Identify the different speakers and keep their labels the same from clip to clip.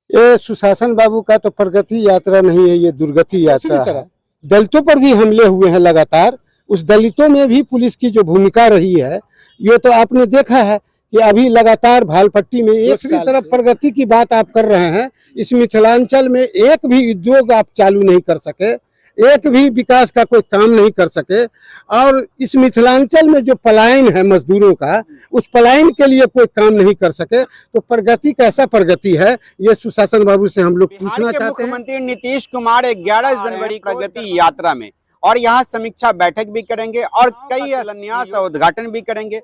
Speaker 1: ये सुशासन बाबू का तो प्रगति यात्रा नहीं है, ये दुर्गति यात्रा है। दलितों पर भी हमले हुए हैं लगातार। उस दलितों में भी पुलिस की जो भूमिका रही है, ये तो आपने देखा है कि अभी लगातार भालपट्टी में एक दूसरी तरफ प्रगति की बात आप कर रहे हैं। इस मिथिलांचल में एक भी उद्योग आप चालू नहीं कर सके, एक भी विकास का कोई काम नहीं कर सके, और इस मिथिलांचल में जो पलायन है मजदूरों का, उस पलायन के लिए कोई काम नहीं कर सके, तो प्रगति कैसा प्रगति है, ये सुशासन बाबू से हम लोग पूछना चाहते हैं।
Speaker 2: मुख्यमंत्री नीतीश कुमार 11 जनवरी प्रगति यात्रा में और यहाँ समीक्षा बैठक भी करेंगे और कई शिलान्यास और उद्घाटन भी करेंगे।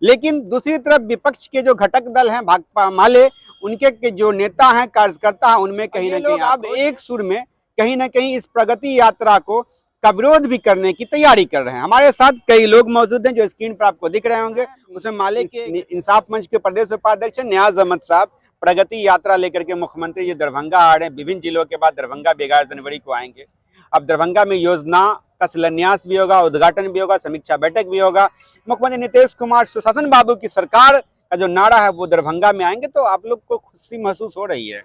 Speaker 2: लेकिन दूसरी तरफ विपक्ष के जो घटक दल हैं, भाकपा माले, उनके के जो नेता हैं, कार्यकर्ता हैं, उनमें कहीं ना कहीं अब एक सुर में कहीं ना कहीं इस प्रगति यात्रा को का विरोध भी करने की तैयारी कर रहे हैं। हमारे साथ कई लोग मौजूद हैं जो स्क्रीन पर आपको दिख रहे होंगे। उसमें माले के इंसाफ मंच के प्रदेश उपाध्यक्ष न्याज अहमद साहब प्रगति यात्रा लेकर के मुख्यमंत्री जी दरभंगा आ रहे हैं। विभिन्न जिलों के बाद दरभंगा 11 जनवरी को आएंगे। अब दरभंगा में योजना का शिलान्यास भी होगा, उद्घाटन भी होगा, समीक्षा बैठक भी होगा। मुख्यमंत्री नीतीश कुमार सुशासन बाबू की सरकार का जो नारा है वो दरभंगा में आएंगे, तो आप लोग को खुशी महसूस हो रही है?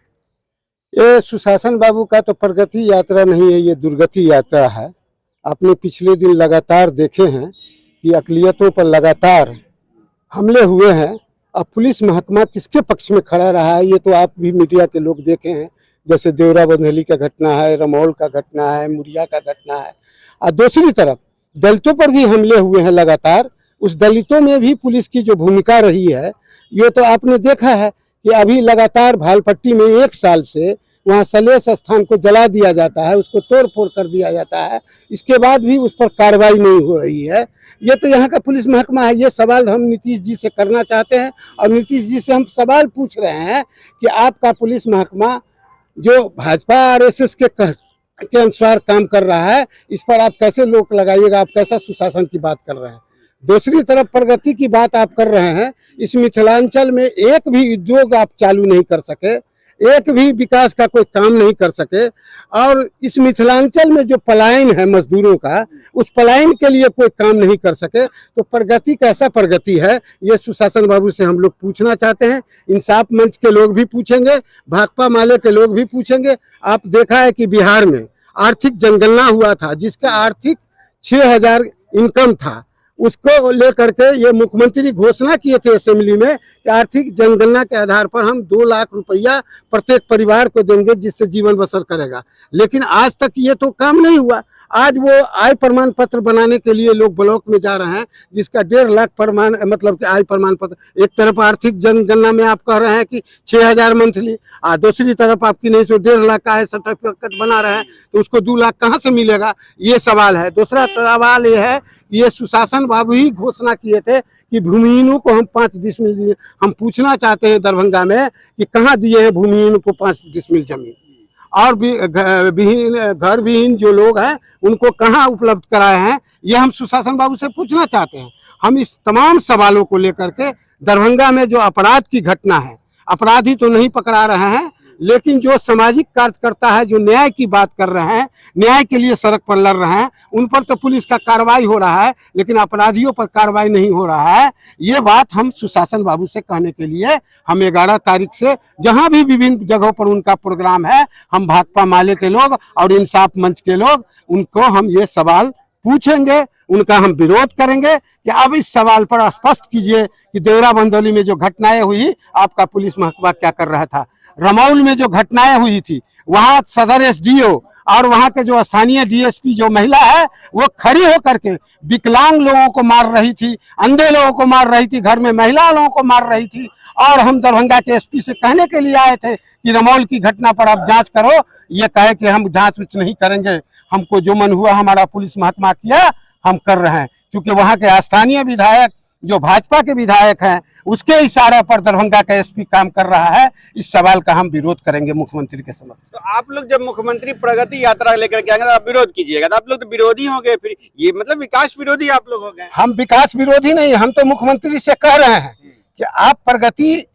Speaker 1: ये सुशासन बाबू का तो प्रगति यात्रा नहीं है, ये दुर्गति यात्रा है। आपने पिछले दिन लगातार देखे हैं कि अक़लियतों पर लगातार हमले हुए हैं। अब पुलिस महकमा किसके पक्ष में खड़ा रहा है, ये तो आप भी मीडिया के लोग देखे हैं। जैसे देवरा बंधेली का घटना है, रमौल का घटना है, मुरिया का घटना है। और दूसरी तरफ दलितों पर भी हमले हुए हैं लगातार। उस दलितों में भी पुलिस की जो भूमिका रही है, ये तो आपने देखा है कि अभी लगातार भालपट्टी में एक साल से वहाँ सलेश स्थान को जला दिया जाता है, उसको तोड़ फोड़ कर दिया जाता है। इसके बाद भी उस पर कार्रवाई नहीं हो रही है। ये तो यहाँ का पुलिस महकमा है। ये सवाल हम नीतीश जी से करना चाहते हैं और नीतीश जी से हम सवाल पूछ रहे हैं कि आपका पुलिस महकमा जो भाजपा आरएसएस के अनुसार काम कर रहा है, इस पर आप कैसे रोक लगाइएगा? आप कैसा सुशासन की बात कर रहे हैं? दूसरी तरफ प्रगति की बात आप कर रहे हैं। इस मिथिलांचल में एक भी उद्योग आप चालू नहीं कर सके, एक भी विकास का कोई काम नहीं कर सके, और इस मिथिलांचल में जो पलायन है मजदूरों का, उस पलायन के लिए कोई काम नहीं कर सके, तो प्रगति कैसा प्रगति है, ये सुशासन बाबू से हम लोग पूछना चाहते हैं। इंसाफ मंच के लोग भी पूछेंगे, भाकपा माले के लोग भी पूछेंगे। आप देखा है कि बिहार में आर्थिक जनगणना हुआ था, जिसका आर्थिक 6000 इनकम था, उसको लेकर के ये मुख्यमंत्री घोषणा किए थे असेंबली में कि आर्थिक जनगणना के आधार पर हम 2 लाख रुपया प्रत्येक परिवार को देंगे, जिससे जीवन बसर करेगा। लेकिन आज तक ये तो काम नहीं हुआ। आज वो आय प्रमाण पत्र बनाने के लिए लोग ब्लॉक में जा रहे हैं, जिसका 1.5 लाख प्रमाण मतलब कि आय प्रमाण पत्र। एक तरफ आर्थिक जनगणना में आप कह रहे हैं कि 6000 मंथली, और दूसरी तरफ आपकी नहीं सो 1.5 लाख का आय सर्टिफिकेट बना रहे हैं, तो उसको 2 लाख कहाँ से मिलेगा, ये सवाल है। दूसरा सवाल ये है, ये सुशासन बाबू ही घोषणा किए थे कि भूमिहीनों को हम 5 डिसमिल दिए। हम पूछना चाहते हैं दरभंगा में कि कहाँ दिए हैं भूमिहीनों को 5 डिसमिल जमीन, और भी घर विहीन जो लोग हैं उनको कहाँ उपलब्ध कराए हैं, ये हम सुशासन बाबू से पूछना चाहते हैं। हम इस तमाम सवालों को लेकर के दरभंगा में जो अपराध की घटना है, अपराधी तो नहीं पकड़ा रहे हैं, लेकिन जो सामाजिक कार्यकर्ता है, जो न्याय की बात कर रहे हैं, न्याय के लिए सड़क पर लड़ रहे हैं, उन पर तो पुलिस का कार्रवाई हो रहा है, लेकिन अपराधियों पर कार्रवाई नहीं हो रहा है। ये बात हम सुशासन बाबू से कहने के लिए हम 11 तारीख से जहां भी विभिन्न जगहों पर उनका प्रोग्राम है, हम भाकपा माले के लोग और इंसाफ मंच के लोग, उनको हम ये सवाल पूछेंगे, उनका हम विरोध करेंगे कि अब इस सवाल पर स्पष्ट कीजिए कि देवरा बंधोली में जो घटनाएं हुई, आपका पुलिस महकमा क्या कर रहा था। रमौल में जो घटनाएं हुई थी, वहां सदर एसडीओ और वहां के जो स्थानीय डीएसपी जो महिला है, वो खड़ी होकर के विकलांग लोगों को मार रही थी, अंधे लोगों को मार रही थी, घर में महिला लोगों को मार रही थी। और हम दरभंगा के एसपी से कहने के लिए आए थे कि रमौल की घटना पर आप जांच करो। ये कहे कि हम जांच नहीं करेंगे, हमको जो मन हुआ हमारा पुलिस महकमा किया, हम कर रहे हैं। क्योंकि वहां के स्थानीय विधायक जो भाजपा के विधायक हैं, उसके इशारे पर दरभंगा का एसपी काम कर रहा है। इस सवाल का हम विरोध करेंगे मुख्यमंत्री के समक्ष।
Speaker 2: तो आप लोग जब मुख्यमंत्री प्रगति यात्रा लेकर के आएंगे तो आप विरोध कीजिएगा, तो आप लोग तो विरोधी हो गए, फिर ये मतलब विकास विरोधी आप लोग हो गए।
Speaker 1: हम विकास विरोधी नहीं, हम तो मुख्यमंत्री से कह रहे हैं कि आप प्रगति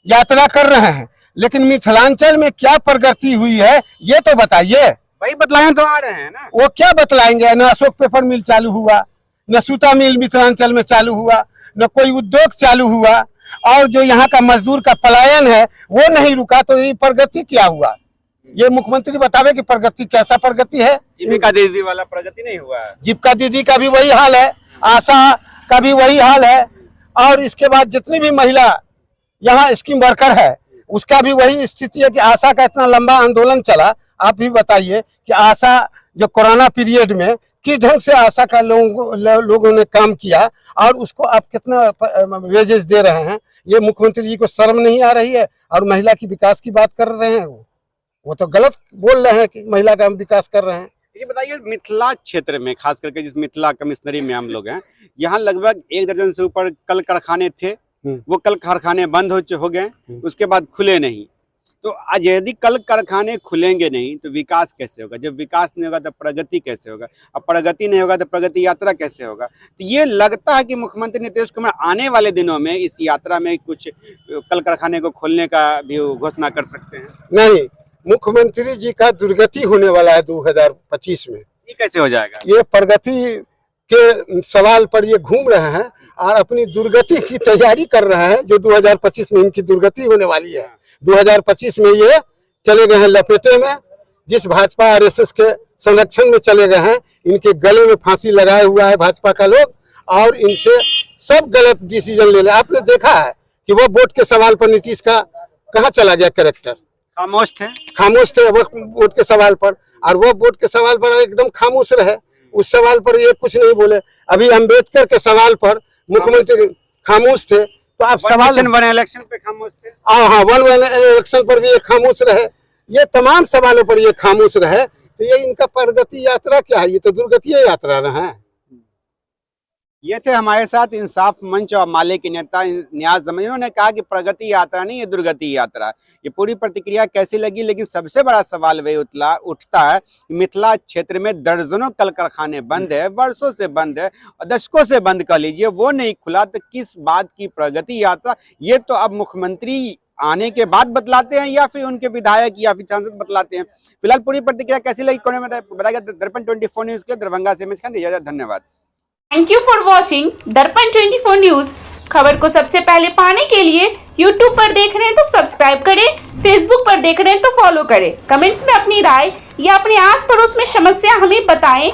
Speaker 1: यात्रा कर रहे हैं, लेकिन मिथिलांचल में क्या प्रगति हुई है ये तो बताइए।
Speaker 2: भाई बतलाएं तो आ रहे हैं ना,
Speaker 1: वो क्या बतलाएंगे? न अशोक पेपर मिल चालू हुआ, न सूता मिल मिथिलांचल में चालू हुआ, न कोई उद्योग चालू हुआ। और जो यहाँ का मजदूर का पलायन है वो नहीं रुका, तो ये प्रगति क्या हुआ? ये मुख्यमंत्री बतावे कि प्रगति कैसा प्रगति है?
Speaker 2: जीविका दीदी वाला प्रगति नहीं हुआ है।
Speaker 1: जीविका दीदी का भी वही हाल है, आशा का भी वही हाल है, और इसके बाद जितनी भी महिला यहाँ स्कीम वर्कर है उसका भी वही स्थिति है कि आशा का इतना लंबा आंदोलन चला। आप भी बताइए कि आशा जो कोरोना पीरियड में किस ढंग से आशा का लोगों ने काम किया, और उसको आप कितना वेजेस दे रहे हैं। ये मुख्यमंत्री जी को शर्म नहीं आ रही है? और महिला की विकास की बात कर रहे हैं, वो तो गलत बोल रहे हैं कि महिला का हम विकास कर रहे हैं।
Speaker 2: ये बताइए, मिथिला क्षेत्र में खास करके जिस मिथिला कमिश्नरी में हम लोग हैं, यहाँ लगभग 1 दर्जन से ऊपर कल कारखाने थे, वो कल कारखाने बंद हो गए, उसके बाद खुले नहीं। तो आज यदि कल कारखाने खुलेंगे नहीं तो विकास कैसे होगा? जब विकास नहीं होगा तो प्रगति कैसे होगा? अब प्रगति नहीं होगा तो प्रगति यात्रा कैसे होगा? तो ये लगता है कि मुख्यमंत्री नीतीश कुमार आने वाले दिनों में इस यात्रा में कुछ कल कारखाने को खोलने का भी घोषणा कर सकते हैं।
Speaker 1: नहीं, मुख्यमंत्री जी का दुर्गति होने वाला है 2025 में।
Speaker 2: ये कैसे हो जाएगा?
Speaker 1: ये प्रगति के सवाल पर ये घूम रहे हैं और अपनी दुर्गति की तैयारी कर रहे हैं, जो 2025 में इनकी दुर्गति होने वाली है। 2025 में ये चले गए हैं लपेटे में, जिस भाजपा आरएसएस के संरक्षण में चले गए हैं। इनके गले में फांसी लगाया हुआ है भाजपा का लोग, और इनसे सब गलत डिसीजन ले ले। आपने देखा है कि वो वोट के सवाल पर नीतीश का कहाँ चला गया कैरेक्टर?
Speaker 2: खामोश थे
Speaker 1: वो वोट के सवाल पर, और वो वोट के सवाल पर एकदम खामोश रहे। उस सवाल पर ये कुछ नहीं बोले। अभी अम्बेडकर के सवाल पर मुख्यमंत्री खामोश थे, तो आप सवाल
Speaker 2: वन इलेक्शन पे खामोश थे।
Speaker 1: हाँ, वन इलेक्शन पर भी ये खामोश रहे। ये तमाम सवालों पर ये खामोश रहे, तो ये इनका प्रगति यात्रा क्या है? ये तो दुर्गति यात्रा रहा है।
Speaker 2: ये थे हमारे साथ इंसाफ मंच और माले के नेता नियाज जमान। इन्होंने कहा कि प्रगति यात्रा नहीं, ये दुर्गति यात्रा। ये पूरी प्रतिक्रिया कैसी लगी? लेकिन सबसे बड़ा सवाल वही उठता है, मिथिला क्षेत्र में दर्जनों कल कारखाने बंद है, वर्षों से बंद है, और दशकों से बंद कर लीजिए, वो नहीं खुला तो किस बात की प्रगति यात्रा? ये तो अब मुख्यमंत्री आने के बाद बतलाते हैं, या फिर उनके विधायक या फिर सांसद बतलाते हैं। फिलहाल पूरी प्रतिक्रिया कैसी लगी कौन बताएगा? दर्पण 24 न्यूज के दरभंगा से इजाजत, धन्यवाद।
Speaker 3: थैंक यू फॉर वॉचिंग दर्पण 24 न्यूज। खबर को सबसे पहले पाने के लिए YouTube पर देख रहे हैं तो सब्सक्राइब करें, Facebook पर देख रहे हैं तो फॉलो करें। कमेंट्स में अपनी राय या अपने आस पड़ोस में समस्या हमें बताएं।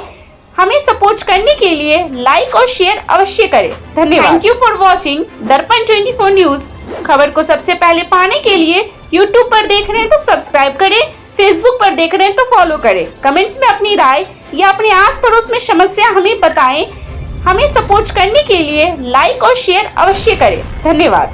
Speaker 3: हमें सपोर्ट करने के लिए लाइक और शेयर अवश्य करें। धन्यवाद। थैंक यू फॉर वॉचिंग दर्पण 24 न्यूज। खबर को सबसे पहले पाने के लिए YouTube पर देख रहे हैं तो सब्सक्राइब करें, Facebook पर देख रहे हैं तो फॉलो करें। कमेंट्स में अपनी राय या अपने आस पड़ोस में समस्या हमें बताएं। हमें सपोर्ट करने के लिए लाइक और शेयर अवश्य करें। धन्यवाद।